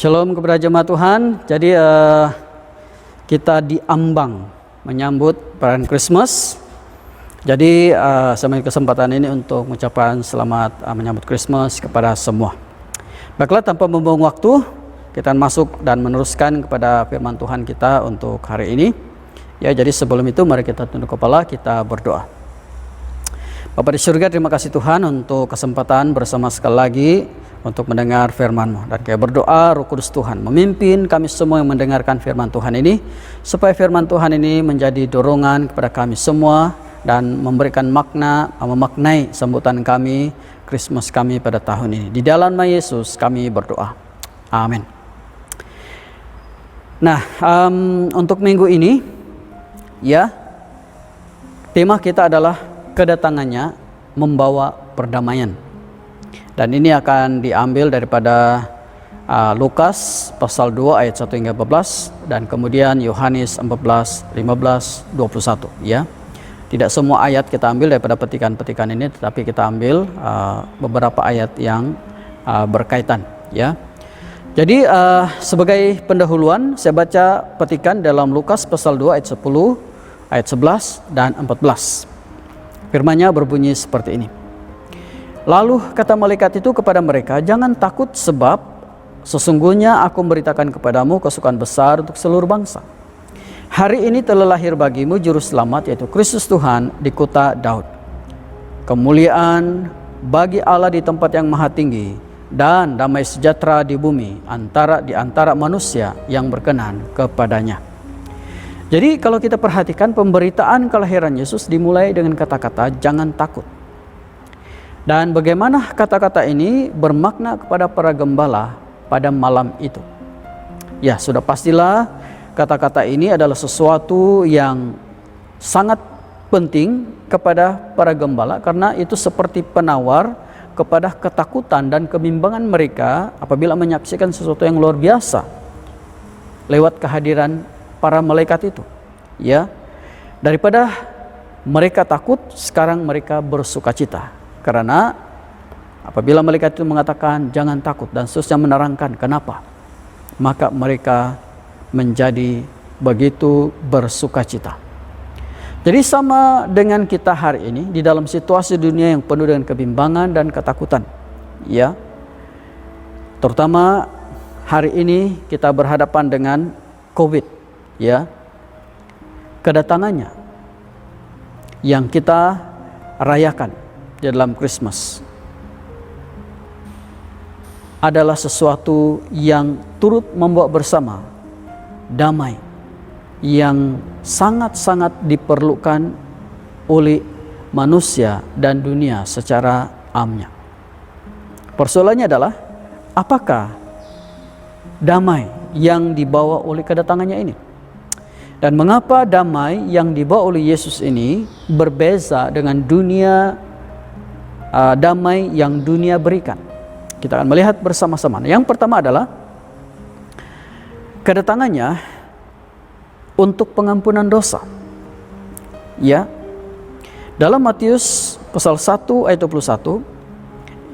Shalom kepada jemaat Tuhan. Jadi kita diambang menyambut perayaan Christmas. Jadi saya ambil kesempatan ini untuk mengucapkan selamat menyambut Christmas kepada semua. Baiklah, tanpa membuang waktu, kita masuk dan meneruskan kepada firman Tuhan kita untuk hari ini. Ya, jadi sebelum itu mari kita tunduk kepala, kita berdoa. Bapa di surga, terima kasih Tuhan untuk kesempatan bersama sekali lagi untuk mendengar firman-Mu. Dan kami berdoa Roh Kudus Tuhan memimpin kami semua yang mendengarkan firman Tuhan ini, supaya firman Tuhan ini menjadi dorongan kepada kami semua dan memberikan makna, memaknai sambutan kami, Christmas kami pada tahun ini. Di dalam nama Yesus kami berdoa. Amin. Nah, untuk minggu ini, ya, tema kita adalah kedatangannya membawa perdamaian. Dan ini akan diambil daripada Lukas pasal 2 ayat 1 hingga 14 dan kemudian Yohanes 14, 15, 21, ya. Tidak semua ayat kita ambil daripada petikan-petikan ini, tetapi kita ambil beberapa ayat yang berkaitan, ya. Jadi sebagai pendahuluan saya baca petikan dalam Lukas pasal 2 ayat 10, ayat 11 dan 14. Firman-Nya berbunyi seperti ini. Lalu kata malaikat itu kepada mereka, jangan takut sebab sesungguhnya aku memberitakan kepadamu kesukaan besar untuk seluruh bangsa. Hari ini telah lahir bagimu juru selamat, yaitu Kristus Tuhan di kota Daud. Kemuliaan bagi Allah di tempat yang maha tinggi dan damai sejahtera di bumi di antara manusia yang berkenan kepadanya. Jadi kalau kita perhatikan pemberitaan kelahiran Yesus dimulai dengan kata-kata jangan takut. Dan bagaimana kata-kata ini bermakna kepada para gembala pada malam itu. Ya, sudah pastilah kata-kata ini adalah sesuatu yang sangat penting kepada para gembala, karena itu seperti penawar kepada ketakutan dan kebimbangan mereka apabila menyaksikan sesuatu yang luar biasa lewat kehadiran para malaikat itu. Ya, daripada mereka takut, sekarang mereka bersukacita. Karena apabila malaikat itu mengatakan jangan takut dan seterusnya menerangkan kenapa, maka mereka menjadi begitu bersukacita. Jadi sama dengan kita hari ini di dalam situasi dunia yang penuh dengan kebimbangan dan ketakutan, ya. Terutama hari ini kita berhadapan dengan COVID, ya. Kedatangannya yang kita rayakan di dalam Christmas adalah sesuatu yang turut membawa bersama damai yang sangat-sangat diperlukan oleh manusia dan dunia secara amnya. Persoalannya adalah apakah damai yang dibawa oleh kedatangannya ini? Dan mengapa damai yang dibawa oleh Yesus ini berbeza dengan damai yang dunia berikan? Kita akan melihat bersama-sama. Yang pertama adalah kedatangannya untuk pengampunan dosa. Ya. Dalam Matius pasal 1 ayat 21,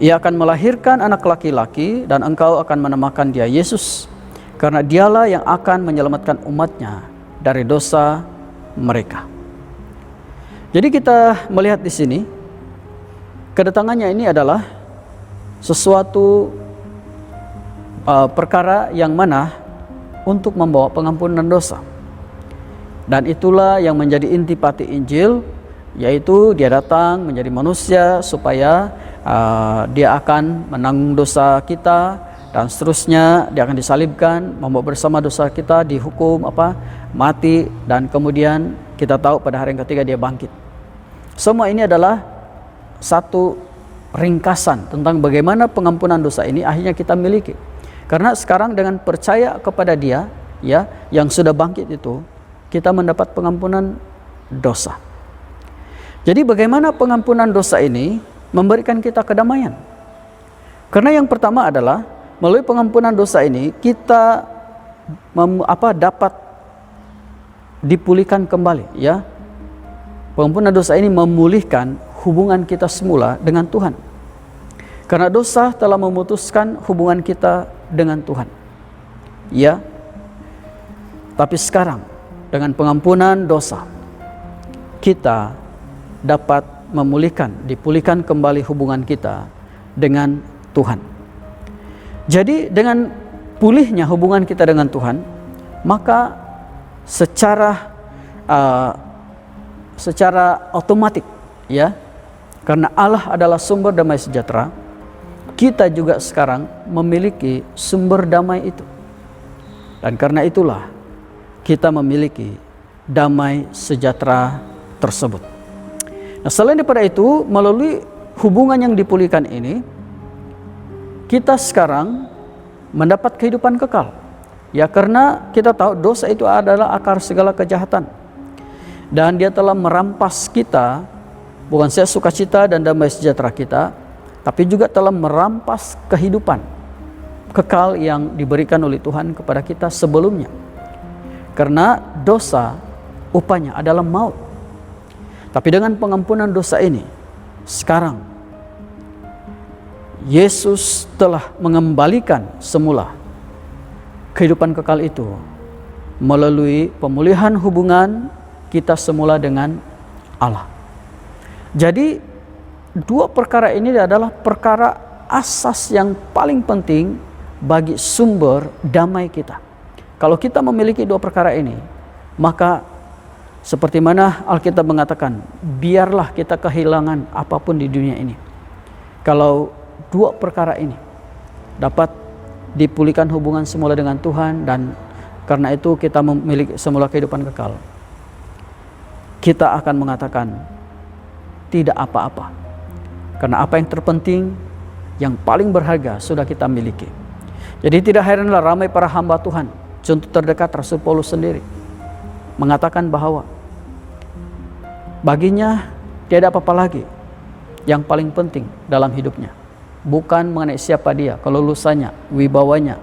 ia akan melahirkan anak laki-laki dan engkau akan menamakan dia Yesus, karena dialah yang akan menyelamatkan umatnya dari dosa mereka. Jadi kita melihat di sini kedatangannya ini adalah sesuatu perkara yang mana untuk membawa pengampunan dosa. Dan itulah yang menjadi intipati Injil, yaitu dia datang menjadi manusia supaya dia akan menanggung dosa kita dan seterusnya dia akan disalibkan, membawa bersama dosa kita, dihukum mati, dan kemudian kita tahu pada hari yang ketiga dia bangkit. Semua ini adalah satu ringkasan tentang bagaimana pengampunan dosa ini akhirnya kita miliki. Karena sekarang dengan percaya kepada dia, ya, yang sudah bangkit itu, kita mendapat pengampunan dosa. Jadi bagaimana pengampunan dosa ini memberikan kita kedamaian? Karena yang pertama adalah melalui pengampunan dosa ini kita dapat dipulihkan kembali, ya. Pengampunan dosa ini memulihkan hubungan kita semula dengan Tuhan. Karena dosa telah memutuskan hubungan kita dengan Tuhan. Ya. Tapi sekarang dengan pengampunan dosa kita dapat dipulihkan kembali hubungan kita dengan Tuhan. Jadi dengan pulihnya hubungan kita dengan Tuhan, maka secara otomatik, ya, karena Allah adalah sumber damai sejahtera, kita juga sekarang memiliki sumber damai itu. Dan karena itulah kita memiliki damai sejahtera tersebut. Nah, selain daripada itu, melalui hubungan yang dipulihkan ini, kita sekarang mendapat kehidupan kekal. Ya, karena kita tahu dosa itu adalah akar segala kejahatan. Dan dia telah merampas kita, bukan saja sukacita dan damai sejahtera kita, tapi juga telah merampas kehidupan kekal yang diberikan oleh Tuhan kepada kita sebelumnya. Karena dosa upahnya adalah maut. Tapi dengan pengampunan dosa ini, sekarang Yesus telah mengembalikan semula kehidupan kekal itu melalui pemulihan hubungan kita semula dengan Allah. Jadi dua perkara ini adalah perkara asas yang paling penting bagi sumber damai kita. Kalau kita memiliki dua perkara ini, maka seperti mana Alkitab mengatakan, biarlah kita kehilangan apapun di dunia ini, kalau dua perkara ini dapat dipulihkan hubungan semula dengan Tuhan, dan karena itu kita memiliki semula kehidupan kekal, kita akan mengatakan tidak apa-apa. Karena apa yang terpenting, yang paling berharga sudah kita miliki. Jadi tidak heranlah ramai para hamba Tuhan, contoh terdekat Rasul Paulus sendiri, mengatakan bahwa baginya tiada apa-apa lagi yang paling penting dalam hidupnya. Bukan mengenai siapa dia, kelulusannya, wibawanya,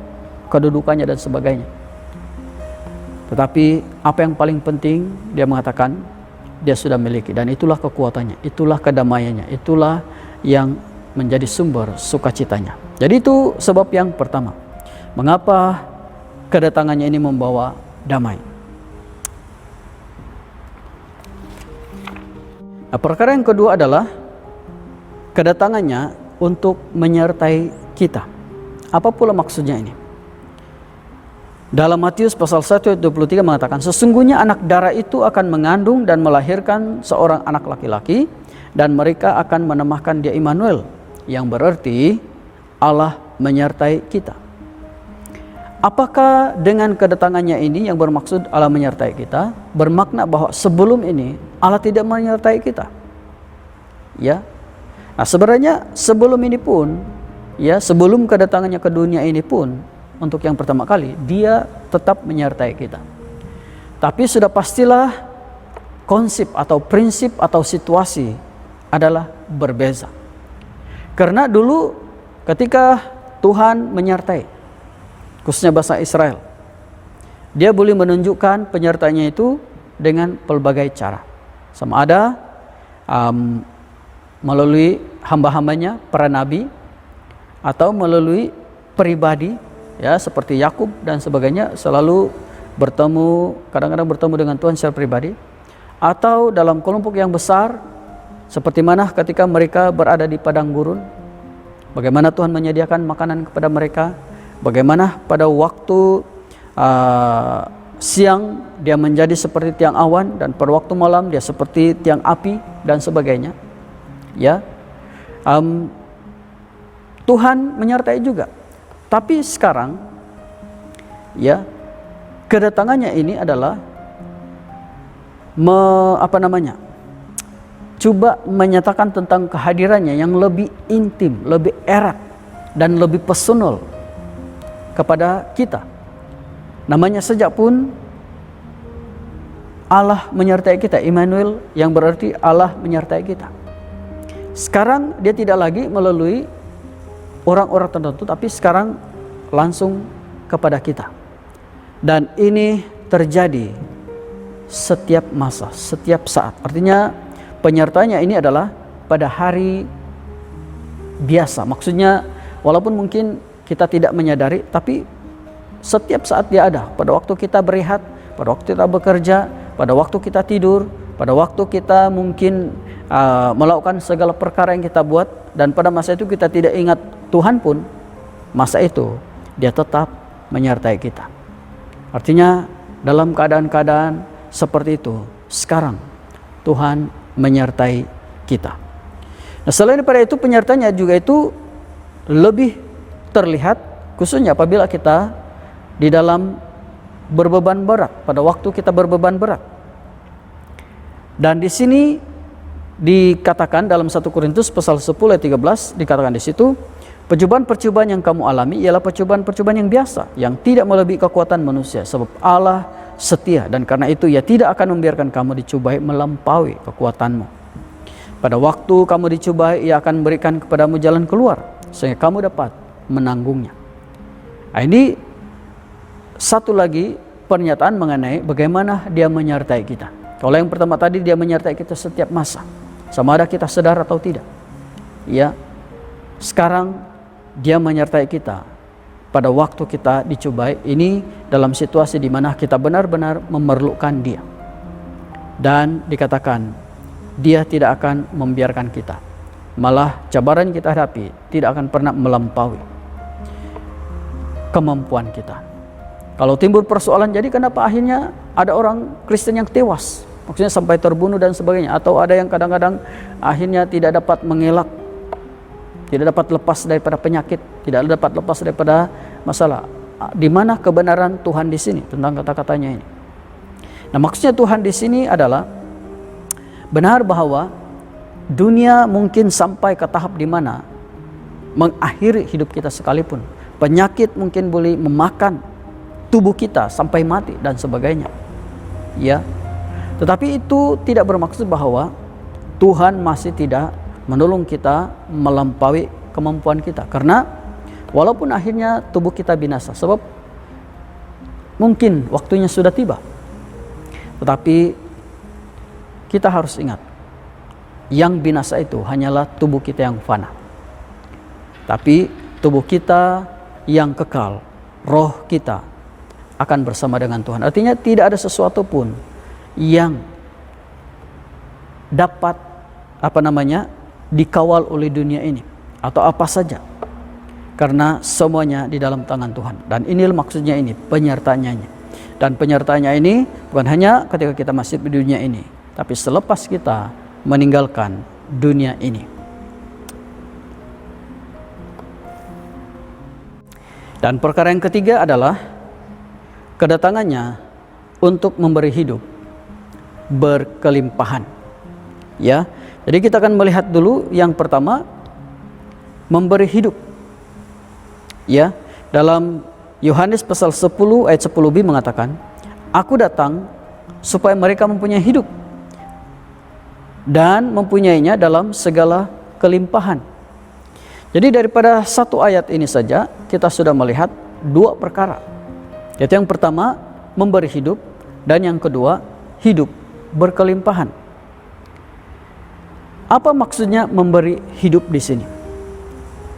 kedudukannya dan sebagainya. Tetapi apa yang paling penting, dia mengatakan dia sudah miliki, dan itulah kekuatannya, itulah kedamaiannya, itulah yang menjadi sumber sukacitanya. Jadi itu sebab yang pertama, mengapa kedatangannya ini membawa damai. Nah, perkara yang kedua adalah kedatangannya untuk menyertai kita. Apa pula maksudnya ini? Dalam Matius pasal 1 ayat 23 mengatakan, sesungguhnya anak darah itu akan mengandung dan melahirkan seorang anak laki-laki, dan mereka akan menamahkan dia Immanuel, yang berarti Allah menyertai kita. Apakah dengan kedatangannya ini yang bermaksud Allah menyertai kita, bermakna bahwa sebelum ini Allah tidak menyertai kita? Ya. Nah, sebenarnya sebelum ini pun, ya, sebelum kedatangannya ke dunia ini pun, untuk yang pertama kali, dia tetap menyertai kita. Tapi sudah pastilah konsep atau prinsip atau situasi adalah berbeza. Karena dulu ketika Tuhan menyertai, khususnya bangsa Israel, dia boleh menunjukkan penyertanya itu dengan pelbagai cara. Sama ada melalui hamba-hambanya, para nabi, atau melalui pribadi, ya, seperti Yakub dan sebagainya, selalu bertemu, kadang-kadang bertemu dengan Tuhan secara pribadi, atau dalam kelompok yang besar, seperti mana ketika mereka berada di padang gurun, bagaimana Tuhan menyediakan makanan kepada mereka, bagaimana pada waktu siang dia menjadi seperti tiang awan, dan pada waktu malam dia seperti tiang api dan sebagainya. Ya, Tuhan menyertai juga. Tapi sekarang, ya, kedatangannya ini adalah coba menyatakan tentang kehadirannya yang lebih intim, lebih erat, dan lebih personal kepada kita. Namanya sejak pun Allah menyertai kita, Immanuel, yang berarti Allah menyertai kita. Sekarang dia tidak lagi melalui orang-orang tertentu, tapi sekarang langsung kepada kita. Dan ini terjadi setiap masa, setiap saat. Artinya penyertanya ini adalah pada hari biasa. Maksudnya walaupun mungkin kita tidak menyadari, tapi Setiap saat dia ada. Pada waktu kita berehat, pada waktu kita bekerja, pada waktu kita tidur, pada waktu kita mungkin melakukan segala perkara yang kita buat, dan pada masa itu kita tidak ingat Tuhan pun, masa itu dia tetap menyertai kita. Artinya dalam keadaan-keadaan seperti itu, sekarang Tuhan menyertai kita. Nah, selain daripada itu, penyertanya juga itu lebih terlihat khususnya apabila kita di dalam berbeban berat, pada waktu kita berbeban berat. Dan di sini dikatakan dalam 1 Korintus pasal 10 ayat 13, dikatakan di situ, percobaan-percobaan yang kamu alami ialah percobaan-percobaan yang biasa, yang tidak melebihi kekuatan manusia, sebab Allah setia, dan karena itu Ia tidak akan membiarkan kamu dicobai melampaui kekuatanmu. Pada waktu kamu dicobai, Ia akan memberikan kepadamu jalan keluar sehingga kamu dapat menanggungnya. Nah, ini satu lagi pernyataan mengenai bagaimana Dia menyertai kita. Kalau yang pertama tadi, Dia menyertai kita setiap masa, sama ada kita sadar atau tidak. Ya, sekarang Dia menyertai kita pada waktu kita dicobai, ini dalam situasi di mana kita benar-benar memerlukan Dia. Dan dikatakan Dia tidak akan membiarkan kita, malah cabaran yang kita hadapi tidak akan pernah melampaui kemampuan kita. Kalau timbul persoalan, jadi kenapa akhirnya ada orang Kristen yang tewas, maksudnya sampai terbunuh dan sebagainya, atau ada yang kadang-kadang akhirnya tidak dapat mengelak, tidak dapat lepas daripada penyakit, tidak dapat lepas daripada masalah. Di mana kebenaran Tuhan di sini tentang kata-katanya ini? Nah, maksudnya Tuhan di sini adalah benar bahwa dunia mungkin sampai ke tahap di mana mengakhiri hidup kita sekalipun, penyakit mungkin boleh memakan tubuh kita sampai mati dan sebagainya. Ya. Tetapi itu tidak bermaksud bahwa Tuhan masih tidak menolong kita melampaui kemampuan kita. Karena walaupun akhirnya tubuh kita binasa, sebab mungkin waktunya sudah tiba, tetapi kita harus ingat, yang binasa itu hanyalah tubuh kita yang fana. Tapi tubuh kita yang kekal, roh kita akan bersama dengan Tuhan. Artinya tidak ada sesuatu pun yang dapat dikawal oleh dunia ini atau apa saja, karena semuanya di dalam tangan Tuhan. Dan inilah maksudnya ini penyertaannya. Dan penyertaannya ini bukan hanya ketika kita masih di dunia ini, tapi selepas kita meninggalkan dunia ini. Dan perkara yang ketiga adalah kedatangannya untuk memberi hidup berkelimpahan. Ya, jadi kita akan melihat dulu yang pertama, memberi hidup. Ya, dalam Yohanes pasal 10 ayat 10b mengatakan, Aku datang supaya mereka mempunyai hidup dan mempunyainya dalam segala kelimpahan. Jadi daripada satu ayat ini saja kita sudah melihat dua perkara. Yaitu yang pertama, memberi hidup, dan yang kedua, hidup berkelimpahan. Apa maksudnya memberi hidup di sini?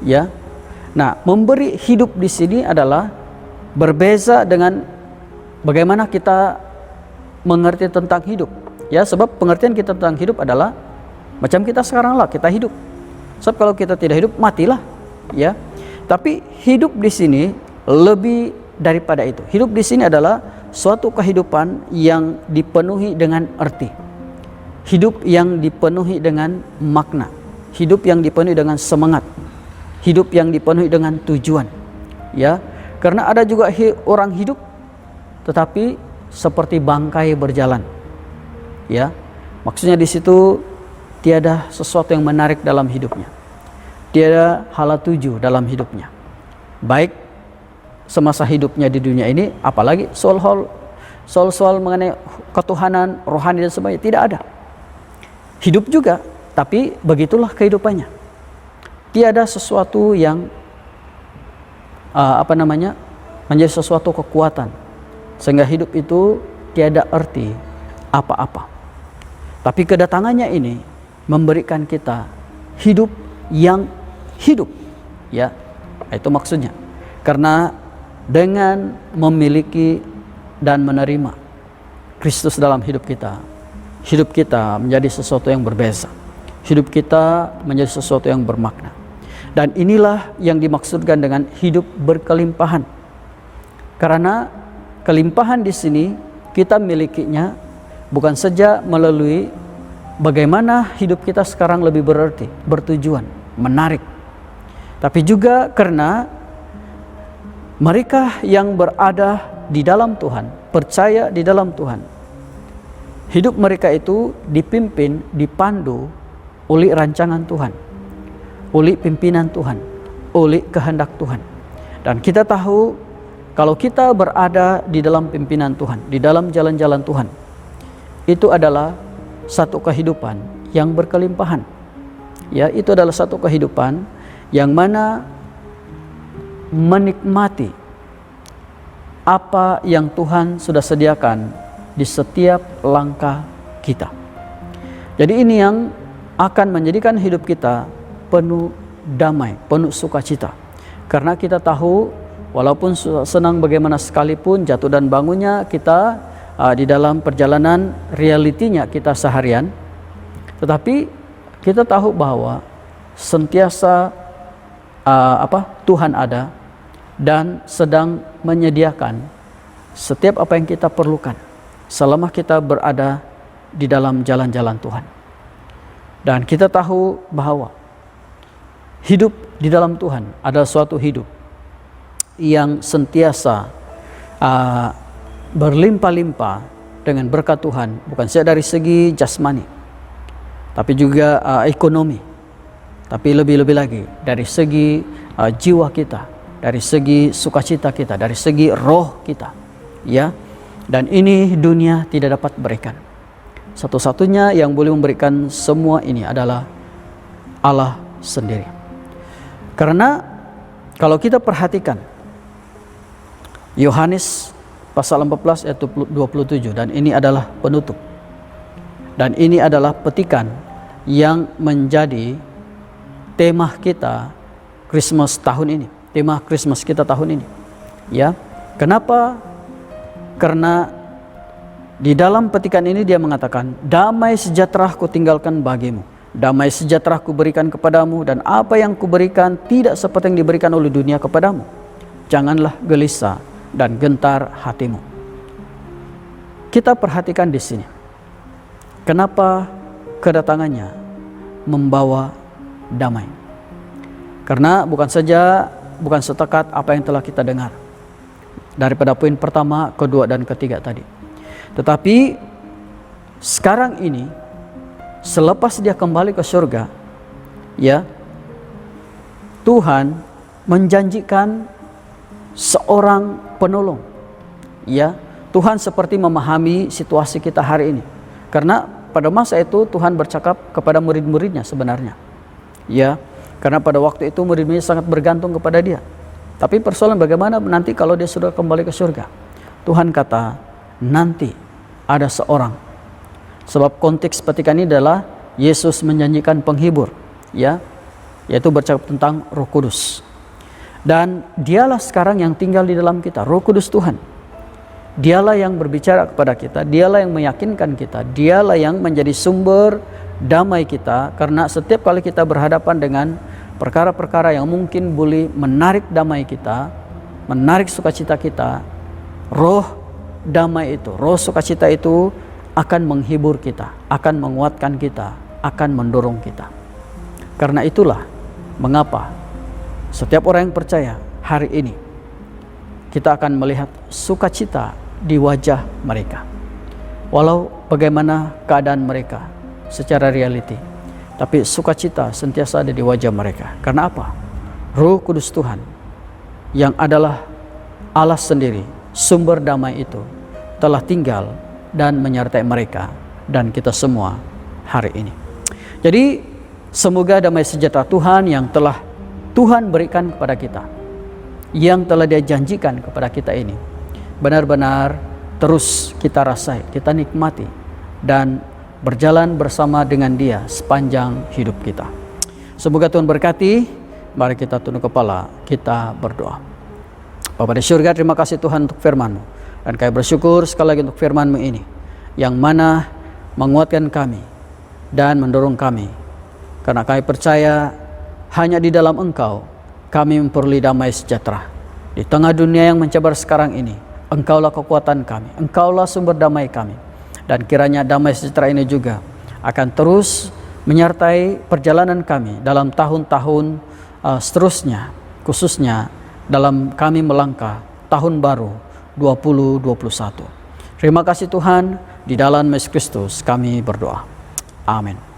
Ya. Nah, memberi hidup di sini adalah berbeza dengan bagaimana kita mengerti tentang hidup. Ya, sebab pengertian kita tentang hidup adalah macam kita sekarang lah, kita hidup. Sebab kalau kita tidak hidup, matilah. Ya. Tapi hidup di sini lebih daripada itu. Hidup di sini adalah suatu kehidupan yang dipenuhi dengan arti. Hidup yang dipenuhi dengan makna. Hidup yang dipenuhi dengan semangat. Hidup yang dipenuhi dengan tujuan. Ya, karena ada juga orang hidup tetapi seperti bangkai berjalan. Ya. Maksudnya di situ tiada sesuatu yang menarik dalam hidupnya. Tiada hala tuju dalam hidupnya. Baik semasa hidupnya di dunia ini, apalagi soal mengenai ketuhanan, rohani dan sebagainya, tidak ada. Hidup juga, tapi begitulah kehidupannya. Tiada sesuatu yang menjadi sesuatu kekuatan, sehingga hidup itu tiada arti apa-apa. Tapi kedatangannya ini memberikan kita hidup yang hidup, ya, itu maksudnya. Karena dengan memiliki dan menerima Kristus dalam hidup kita menjadi sesuatu yang berbeza. Hidup kita menjadi sesuatu yang bermakna. Dan inilah yang dimaksudkan dengan hidup berkelimpahan. Karena kelimpahan di sini kita milikinya bukan saja melalui bagaimana hidup kita sekarang lebih berarti, bertujuan, menarik, tapi juga karena mereka yang berada di dalam Tuhan, percaya di dalam Tuhan, hidup mereka itu dipimpin, dipandu oleh rancangan Tuhan, oleh pimpinan Tuhan, oleh kehendak Tuhan. Dan kita tahu kalau kita berada di dalam pimpinan Tuhan, di dalam jalan-jalan Tuhan, itu adalah satu kehidupan yang berkelimpahan. Ya, itu adalah satu kehidupan yang mana menikmati apa yang Tuhan sudah sediakan di setiap langkah kita. Jadi ini yang akan menjadikan hidup kita penuh damai, penuh sukacita. Karena kita tahu walaupun senang bagaimana sekalipun jatuh dan bangunnya kita di dalam perjalanan realitinya kita seharian, tetapi kita tahu bahwa sentiasa Tuhan ada dan sedang menyediakan setiap apa yang kita perlukan selama kita berada di dalam jalan-jalan Tuhan. Dan kita tahu bahwa hidup di dalam Tuhan adalah suatu hidup yang sentiasa berlimpah-limpah dengan berkat Tuhan, bukan saja dari segi jasmani, tapi juga ekonomi, tapi lebih-lebih lagi dari segi jiwa kita, dari segi sukacita kita, dari segi roh kita, ya. Dan ini dunia tidak dapat berikan. Satu-satunya yang boleh memberikan semua ini adalah Allah sendiri. Karena kalau kita perhatikan Yohanes pasal 14 ayat 27, dan ini adalah penutup. Dan ini adalah petikan yang menjadi tema kita Christmas tahun ini. Tema Christmas kita tahun ini. Ya. Kenapa? Karena di dalam petikan ini dia mengatakan, damai sejahtera ku tinggalkan bagimu, damai sejahtera ku berikan kepadamu, dan apa yang ku berikan tidak seperti yang diberikan oleh dunia kepadamu. Janganlah gelisah dan gentar hatimu. Kita perhatikan di sini. Kenapa kedatangannya membawa damai? Karena bukan setekat apa yang telah kita dengar daripada poin pertama, kedua, dan ketiga tadi. Tetapi sekarang ini, selepas dia kembali ke surga, ya, Tuhan menjanjikan seorang penolong. Ya, Tuhan seperti memahami situasi kita hari ini. Karena pada masa itu Tuhan bercakap kepada murid-muridnya sebenarnya. Ya, karena pada waktu itu murid-muridnya sangat bergantung kepada dia. Tapi persoalan bagaimana nanti kalau dia sudah kembali ke surga? Tuhan kata, nanti ada seorang. Sebab konteks petikan ini adalah Yesus menjanjikan penghibur, ya, yaitu bercakap tentang Roh Kudus. Dan dialah sekarang yang tinggal di dalam kita, Roh Kudus Tuhan. Dialah yang berbicara kepada kita, dialah yang meyakinkan kita, dialah yang menjadi sumber damai kita. Karena setiap kali kita berhadapan dengan perkara-perkara yang mungkin boleh menarik damai kita, menarik sukacita kita, roh damai itu, roh sukacita itu akan menghibur kita, akan menguatkan kita, akan mendorong kita. Karena itulah mengapa setiap orang yang percaya hari ini kita akan melihat sukacita di wajah mereka. Walau bagaimana keadaan mereka secara reality, tapi sukacita sentiasa ada di wajah mereka. Karena apa? Roh Kudus Tuhan yang adalah Allah sendiri, sumber damai itu, telah tinggal dan menyertai mereka dan kita semua hari ini. Jadi semoga damai sejahtera Tuhan yang telah Tuhan berikan kepada kita, yang telah Dia janjikan kepada kita ini, benar-benar terus kita rasai, kita nikmati, dan berjalan bersama dengan Dia sepanjang hidup kita. Semoga Tuhan berkati. Mari kita tunduk kepala, kita berdoa. Bapa di surga, terima kasih Tuhan untuk firman-Mu. Dan kami bersyukur sekali lagi untuk firman-Mu ini, yang mana menguatkan kami dan mendorong kami. Karena kami percaya hanya di dalam Engkau kami memperoleh damai sejahtera. Di tengah dunia yang mencabar sekarang ini, Engkaulah kekuatan kami, Engkaulah sumber damai kami. Dan kiranya damai sejahtera ini juga akan terus menyertai perjalanan kami dalam tahun-tahun seterusnya, khususnya dalam kami melangkah tahun baru 2021. Terima kasih Tuhan, di dalam Yesus Kristus kami berdoa. Amin.